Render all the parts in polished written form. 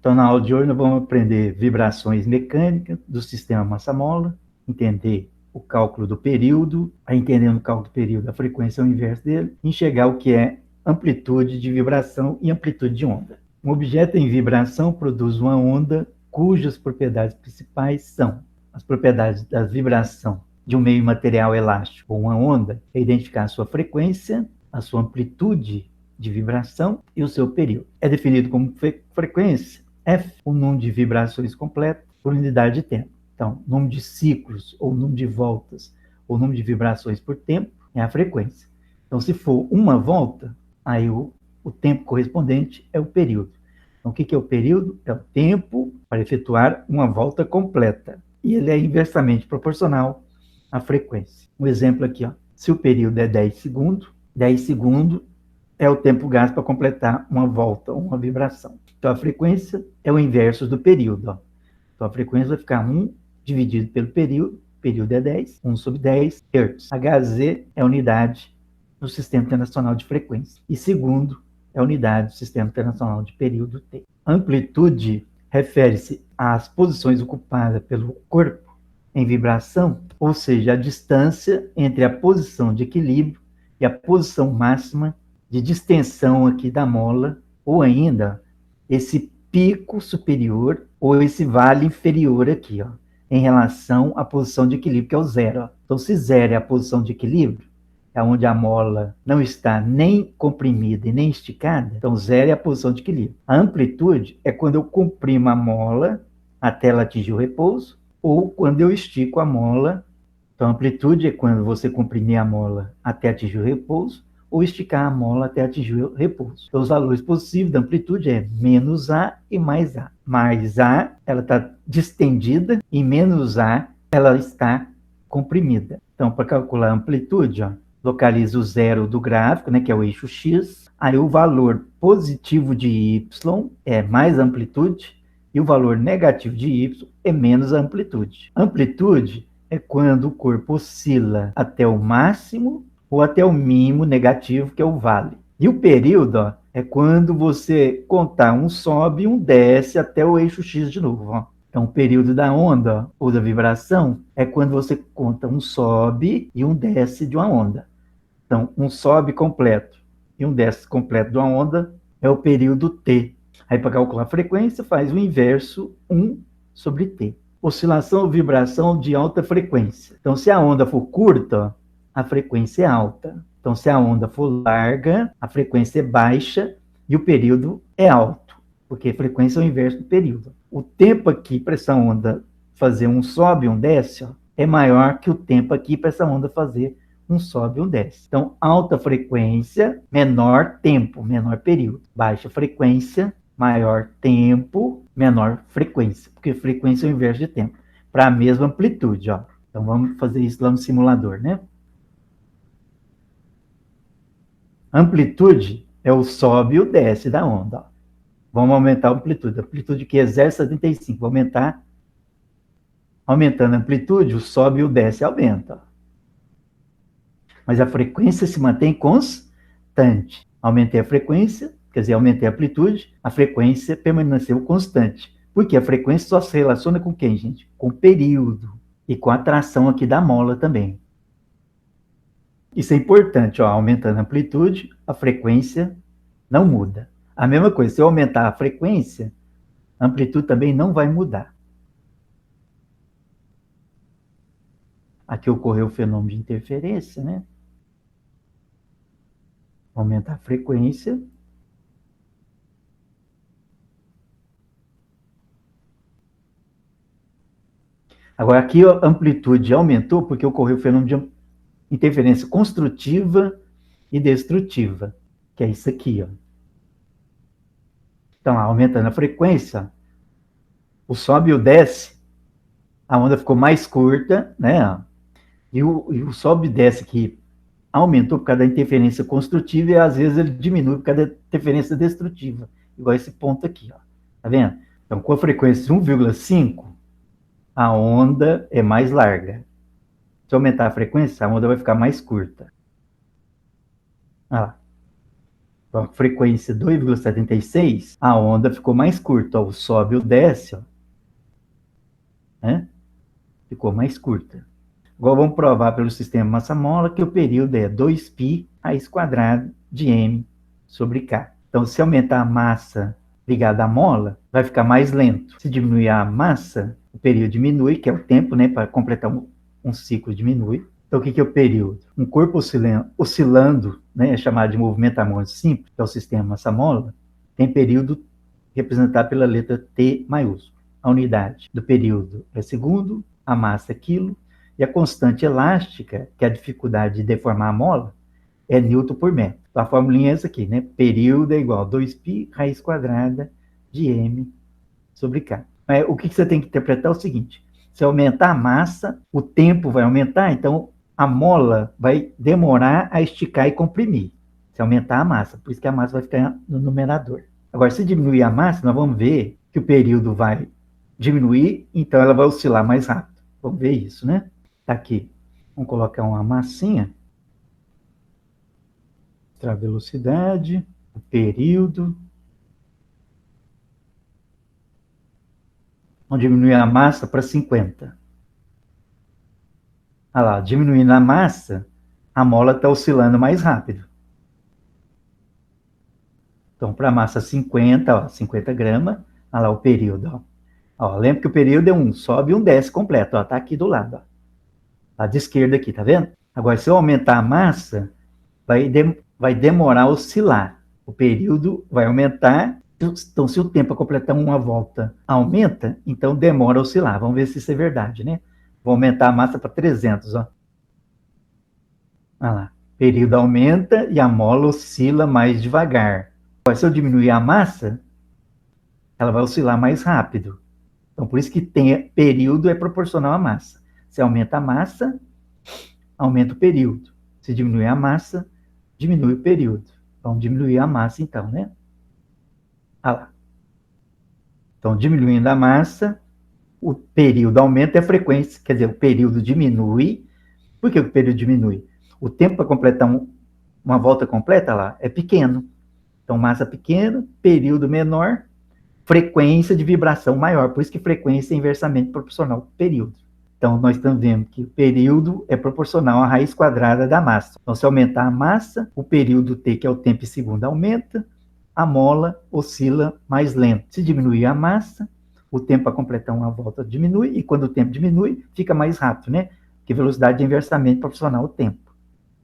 Então, na aula de hoje, nós vamos aprender vibrações mecânicas do sistema massa-mola, entender o cálculo do período, entendendo o cálculo do período, a frequência é o inverso dele, e enxergar o que é amplitude de vibração e amplitude de onda. Um objeto em vibração produz uma onda cujas propriedades principais são as propriedades da vibração de um meio material elástico ou uma onda, é identificar a sua frequência, a sua amplitude de vibração e o seu período. É definido como frequência F, o número de vibrações completo por unidade de tempo. Então, número de ciclos, ou número de voltas, ou número de vibrações por tempo, é a frequência. Então, se for uma volta, aí o tempo correspondente é o período. Então, o que é o período? É o tempo para efetuar uma volta completa. E ele é inversamente proporcional à frequência. Um exemplo aqui, ó. Se o período é 10 segundos é o tempo gasto para completar uma volta, uma vibração. Então, a frequência é o inverso do período. Ó. Então, a frequência vai ficar 1 dividido pelo período é 10, 1 sobre 10 Hz. Hz é a unidade do Sistema Internacional de Frequência. E segundo é a unidade do Sistema Internacional de Período T. Amplitude refere-se às posições ocupadas pelo corpo em vibração, ou seja, a distância entre a posição de equilíbrio e a posição máxima de distensão aqui da mola, ou ainda esse pico superior ou esse vale inferior aqui, ó, em relação à posição de equilíbrio, que é o zero. Ó. Então, se zero é a posição de equilíbrio, é onde a mola não está nem comprimida e nem esticada, então zero é a posição de equilíbrio. A amplitude é quando eu comprimo a mola até ela atingir o repouso, ou quando eu estico a mola. Então, a amplitude é quando você comprimir a mola até atingir o repouso, ou esticar a mola até atingir o repouso. Então, os valores possíveis da amplitude é menos A e mais A. Mais A, ela está distendida, e menos A, ela está comprimida. Então, para calcular a amplitude, ó, localiza o zero do gráfico, né, que é o eixo X, aí o valor positivo de Y é mais amplitude, e o valor negativo de Y é menos amplitude. Amplitude é quando o corpo oscila até o máximo ou até o mínimo negativo, que é o vale. E o período, ó, é quando você contar um sobe e um desce até o eixo X de novo. Ó. Então, o período da onda, ó, ou da vibração, é quando você conta um sobe e um desce de uma onda. Então, um sobe completo e um desce completo de uma onda é o período T. Aí, para calcular a frequência, faz o inverso 1 sobre T. Oscilação ou vibração de alta frequência. Então, se a onda for curta, a frequência é alta. Então, se a onda for larga, a frequência é baixa e o período é alto, porque a frequência é o inverso do período. O tempo aqui para essa onda fazer um sobe e um desce, ó, é maior que o tempo aqui para essa onda fazer um sobe e um desce. Então, alta frequência, menor tempo, menor período. Baixa frequência, maior tempo, menor frequência, porque frequência é o inverso de tempo, para a mesma amplitude, ó. Então, vamos fazer isso lá no simulador, né? Amplitude é o sobe e o desce da onda, ó. Vamos aumentar a amplitude. A amplitude que é 0,75, vou aumentar. Aumentando a amplitude, o sobe e o desce aumenta, ó. Mas a frequência se mantém constante. Aumentei a frequência, quer dizer, aumentei a amplitude, a frequência permaneceu constante. Porque a frequência só se relaciona com quem, gente? Com o período e com a tração aqui da mola também. Isso é importante, ó, aumentando a amplitude, a frequência não muda. A mesma coisa, se eu aumentar a frequência, a amplitude também não vai mudar. Aqui ocorreu o fenômeno de interferência, né? Aumentar a frequência. Agora, aqui a amplitude aumentou porque ocorreu o fenômeno de interferência construtiva e destrutiva, que é isso aqui, ó. Então, aumentando a frequência, o sobe e o desce, a onda ficou mais curta, né? E o sobe e desce aqui aumentou por causa da interferência construtiva e às vezes ele diminui por causa da interferência destrutiva, igual esse ponto aqui, ó. Tá vendo? Então, com a frequência de 1,5, a onda é mais larga. Se aumentar a frequência, a onda vai ficar mais curta. Ah, a frequência 2,76, a onda ficou mais curta. Ó, o sobe e o desce, ó, né? Ficou mais curta. Agora vamos provar pelo sistema massa-mola que o período é 2π raiz quadrada de m sobre k. Então, se aumentar a massa ligada à mola, vai ficar mais lento. Se diminuir a massa, o período diminui, que é o tempo, né, para completar um ciclo diminui. Então, o que é o período? Um corpo oscilando, né, é chamado de movimento harmônico simples, que é o sistema massa-mola, tem período representado pela letra T maiúscula. A unidade do período é segundo, a massa é quilo, e a constante elástica, que é a dificuldade de deformar a mola, é Newton por metro. A formulinha é essa aqui, né? Período é igual a 2π raiz quadrada de m sobre k. Mas o que você tem que interpretar é o seguinte: se aumentar a massa, o tempo vai aumentar, então a mola vai demorar a esticar e comprimir. Se aumentar a massa, por isso que a massa vai ficar no numerador. Agora, se diminuir a massa, nós vamos ver que o período vai diminuir, então ela vai oscilar mais rápido. Vamos ver isso, né? Tá aqui. Vamos colocar uma massinha. A velocidade, o período. Vamos diminuir a massa para 50. Olha lá, diminuindo a massa, a mola está oscilando mais rápido. Então, para a massa 50, ó, 50 gramas, olha lá o período. Ó, lembra que o período é 1, sobe e 1 desce completo. Está aqui do lado. Ó. Tá de esquerda aqui, tá vendo? Agora, se eu aumentar a massa, vai demorar a oscilar. O período vai aumentar. Então, se o tempo para completar uma volta aumenta, então demora a oscilar. Vamos ver se isso é verdade, né? Vou aumentar a massa para 300, ó. Olha lá. O período aumenta e a mola oscila mais devagar. Agora, se eu diminuir a massa, ela vai oscilar mais rápido. Então, por isso que período é proporcional à massa. Se aumenta a massa, aumenta o período. Se diminui a massa, diminui o período. Vamos diminuir a massa, então, né? Olha lá. Então, diminuindo a massa, o período aumenta e a frequência, quer dizer, o período diminui. Por que o período diminui? O tempo para completar uma volta completa lá é pequeno. Então, massa pequena, período menor, frequência de vibração maior. Por isso que frequência é inversamente proporcional ao período. Então, nós estamos vendo que o período é proporcional à raiz quadrada da massa. Então, se aumentar a massa, o período T, que é o tempo em segundo, aumenta, a mola oscila mais lento. Se diminuir a massa, o tempo para completar uma volta diminui, e quando o tempo diminui, fica mais rápido, né? Porque velocidade é inversamente proporcional ao tempo.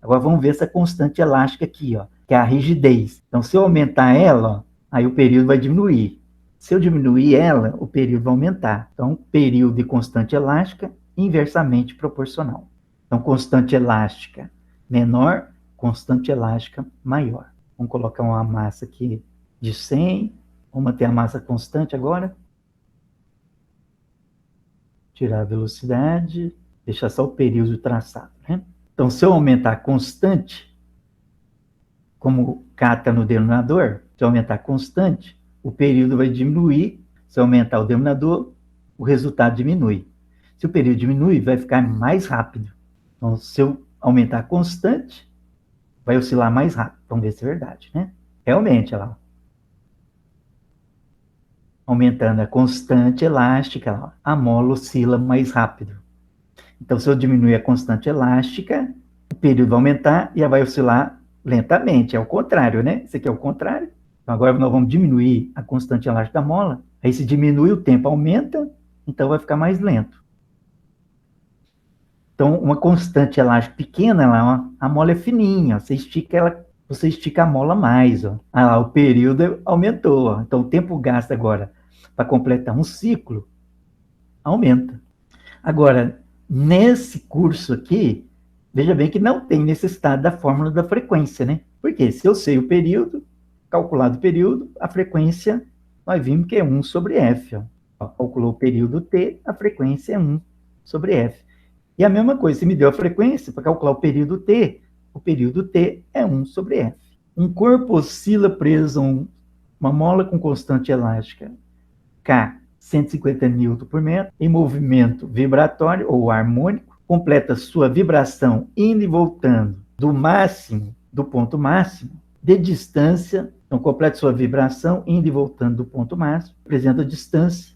Agora, vamos ver essa constante elástica aqui, ó, que é a rigidez. Então, se eu aumentar ela, ó, aí o período vai diminuir. Se eu diminuir ela, o período vai aumentar. Então, período e constante elástica inversamente proporcional. Então, constante elástica menor, constante elástica maior. Vamos colocar uma massa aqui de 100. Vamos manter a massa constante agora. Tirar a velocidade, deixar só o período traçado, né? Então, se eu aumentar a constante, como K está no denominador, se eu aumentar a constante, o período vai diminuir. Se eu aumentar o denominador, o resultado diminui. Se o período diminui, vai ficar mais rápido. Então, se eu aumentar a constante, vai oscilar mais rápido. Vamos ver se é verdade, né? Realmente, olha lá. Aumentando a constante elástica, a mola oscila mais rápido. Então, se eu diminuir a constante elástica, o período vai aumentar e vai oscilar lentamente. É o contrário, né? Isso aqui é o contrário. Então, agora nós vamos diminuir a constante elástica da mola. Aí, se diminui, o tempo aumenta, então vai ficar mais lento. Então, uma constante elástica pequena, lá, a mola é fininha, você estica a mola mais. Ó. Ah, lá, o período aumentou. Ó. Então, o tempo gasto agora para completar um ciclo aumenta. Agora, nesse curso aqui, veja bem que não tem necessidade da fórmula da frequência, né? Porque se eu sei o período, calculado o período, a frequência, nós vimos que é 1 sobre F. Ó. Calculou o período T, a frequência é 1 sobre F. E a mesma coisa, se me deu a frequência, para calcular o período T é 1 sobre F. Um corpo oscila preso a uma mola com constante elástica K, 150 Nm por metro, em movimento vibratório ou harmônico, completa sua vibração indo e voltando do ponto máximo, de distância, então complete sua vibração, indo e voltando do ponto máximo, apresenta a distância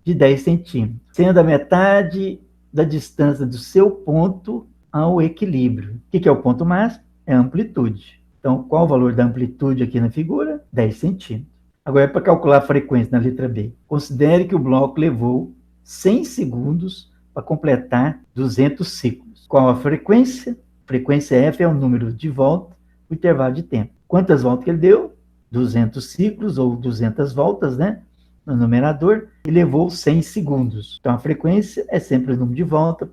de 10 centímetros, sendo a metade da distância do seu ponto ao equilíbrio. O que é o ponto máximo? É a amplitude. Então, qual o valor da amplitude aqui na figura? 10 centímetros. Agora, para calcular a frequência na letra B, considere que o bloco levou 100 segundos para completar 200 ciclos. Qual a frequência? Frequência F é o número de volta, o intervalo de tempo. Quantas voltas que ele deu? 200 ciclos ou 200 voltas, né? No numerador, e levou 100 segundos. Então, a frequência é sempre o número de volta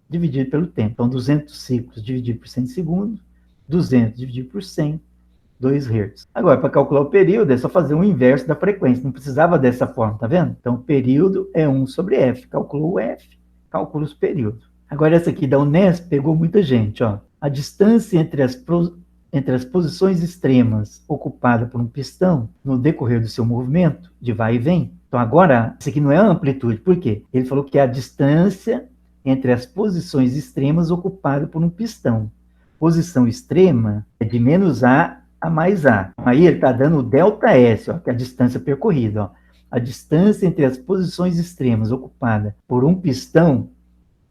dividido pelo tempo. Então, 200 ciclos dividido por 100 segundos, 200 dividido por 100, 2 Hz. Agora, para calcular o período, é só fazer o inverso da frequência. Não precisava dessa forma, tá vendo? Então, o período é 1 sobre F. Calculou o F, calcula os períodos. Agora, essa aqui da Unesp pegou muita gente, ó. A distância entre as posições extremas ocupadas por um pistão no decorrer do seu movimento de vai e vem. Então, agora, isso aqui não é a amplitude. Por quê? Ele falou que é a distância entre as posições extremas ocupadas por um pistão. Posição extrema é de menos A a mais A. Aí ele está dando o ΔS, ó, que é a distância percorrida. Ó. A distância entre as posições extremas ocupadas por um pistão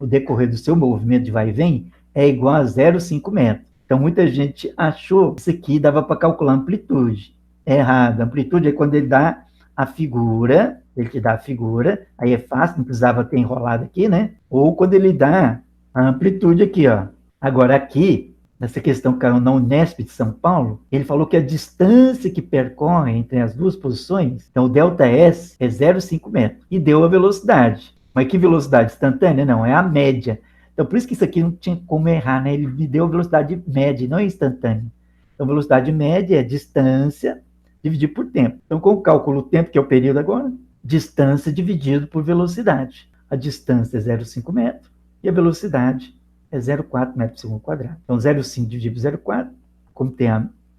no decorrer do seu movimento de vai e vem é igual a 0,5 metros. Então, muita gente achou que isso aqui dava para calcular a amplitude. É errado. A amplitude é quando ele dá a figura, ele te dá a figura, aí é fácil, não precisava ter enrolado aqui, né? Ou quando ele dá a amplitude aqui, ó. Agora, aqui, nessa questão que caiu na Unesp de São Paulo, ele falou que a distância que percorre entre as duas posições, então o ΔS é 0,5 metros, e deu a velocidade. Mas que velocidade instantânea? Não, é a média. Então, por isso que isso aqui não tinha como errar, né? Ele me deu a velocidade média, não é instantânea. Então, velocidade média é distância dividido por tempo. Então, como cálculo o tempo, que é o período agora, distância dividido por velocidade. A distância é 0,5 metros e a velocidade é 0,4 metros por segundo quadrado. Então, 0,5 dividido por 0,4, como tem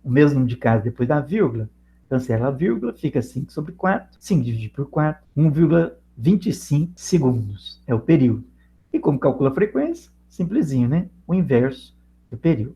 o mesmo número de casas depois da vírgula, cancela a vírgula, fica 5 sobre 4. 5 dividido por 4, 1,25 segundos é o período. E como calcula a frequência? Simplesinho, né? O inverso do período.